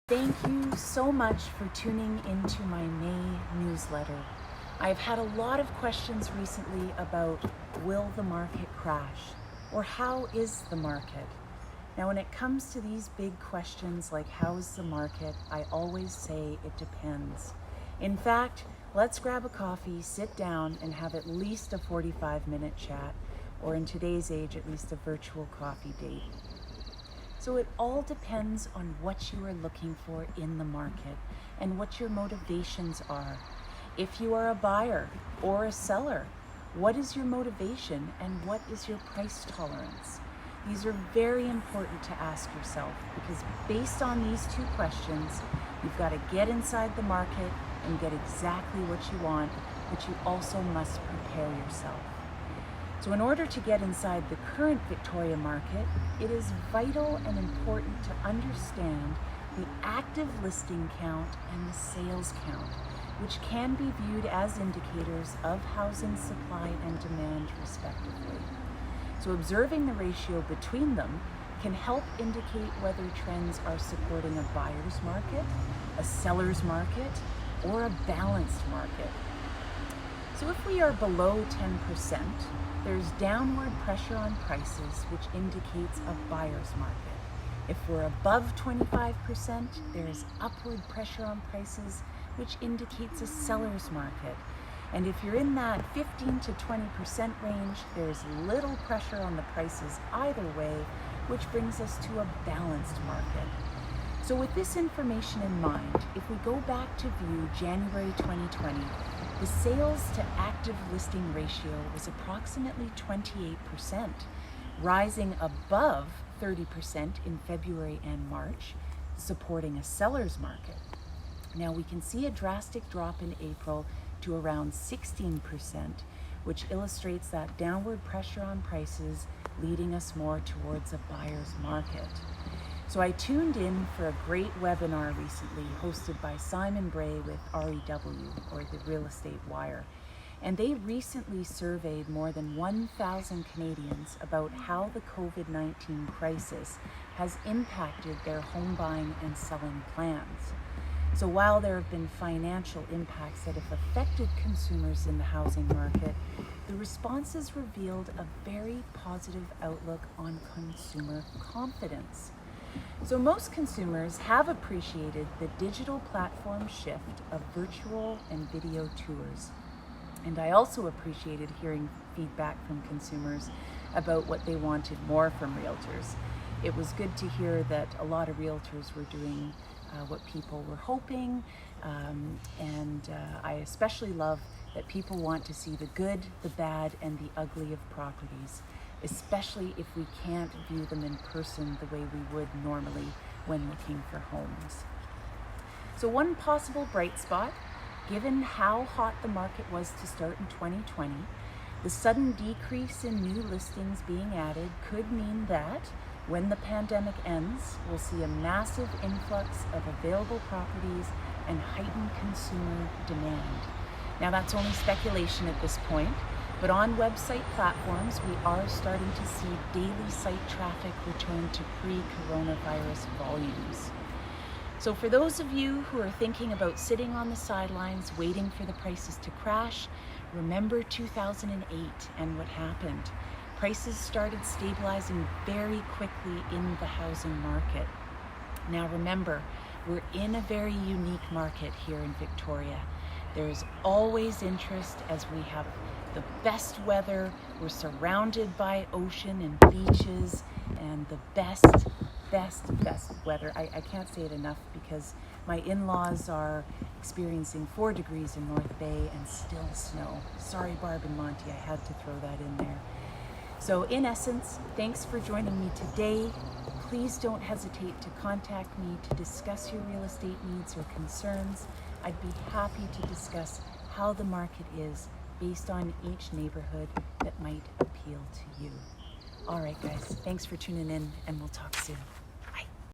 Thank you so much for tuning into my May newsletter. I've had a lot of questions recently about will the market crash or how is the market? Now, when it comes to these big questions like how is the market, I always say it depends. In fact, let's grab a coffee, sit down, and have at least a 45-minute chat, or in today's age, at least a virtual coffee date. So it all depends on what you are looking for in the market and what your motivations are. If you are a buyer or a seller, what is your motivation and what is your price tolerance? These are very important to ask yourself because based on these two questions, you've got to get inside the market and get exactly what you want, but you also must prepare yourself. So in order to get inside the current Victoria market, it is vital and important to understand the active listing count and the sales count, which can be viewed as indicators of housing supply and demand respectively. So observing the ratio between them can help indicate whether trends are supporting a buyer's market, a seller's market, or a balanced market. So if we are below 10%, there's downward pressure on prices, which indicates a buyer's market. If we're above 25%, there's upward pressure on prices, which indicates a seller's market. And if you're in that 15 to 20% range, there's little pressure on the prices either way, which brings us to a balanced market. So with this information in mind, if we go back to view January 2020, the sales to active listing ratio was approximately 28%, rising above 30% in February and March, supporting a seller's market. Now we can see a drastic drop in April to around 16%, which illustrates that downward pressure on prices, leading us more towards a buyer's market. So I tuned in for a great webinar recently hosted by Simon Bray with REW, or the Real Estate Wire. And they recently surveyed more than 1,000 Canadians about how the COVID-19 crisis has impacted their home buying and selling plans. So while there have been financial impacts that have affected consumers in the housing market, the responses revealed a very positive outlook on consumer confidence. So most consumers have appreciated the digital platform shift of virtual and video tours. And I also appreciated hearing feedback from consumers about what they wanted more from realtors. It was good to hear that a lot of realtors were doing what people were hoping, and I especially love that people want to see the good, the bad, and the ugly of properties, especially if we can't view them in person the way we would normally when looking for homes. So one possible bright spot, given how hot the market was to start in 2020, the sudden decrease in new listings being added could mean that when the pandemic ends, we'll see a massive influx of available properties and heightened consumer demand. Now that's only speculation at this point, but on website platforms, we are starting to see daily site traffic return to pre-coronavirus volumes. So for those of you who are thinking about sitting on the sidelines waiting for the prices to crash, remember 2008 and what happened. Prices started stabilizing very quickly in the housing market. Now remember, we're in a very unique market here in Victoria. There's always interest as we have the best weather. We're surrounded by ocean and beaches and the best weather. I can't say it enough because my in-laws are experiencing 4 degrees in North Bay and still snow. Sorry, Barb and Monty, I had to throw that in there. So in essence, thanks for joining me today. Please don't hesitate to contact me to discuss your real estate needs or concerns. I'd be happy to discuss how the market is based on each neighborhood that might appeal to you. All right, guys, thanks for tuning in, and we'll talk soon.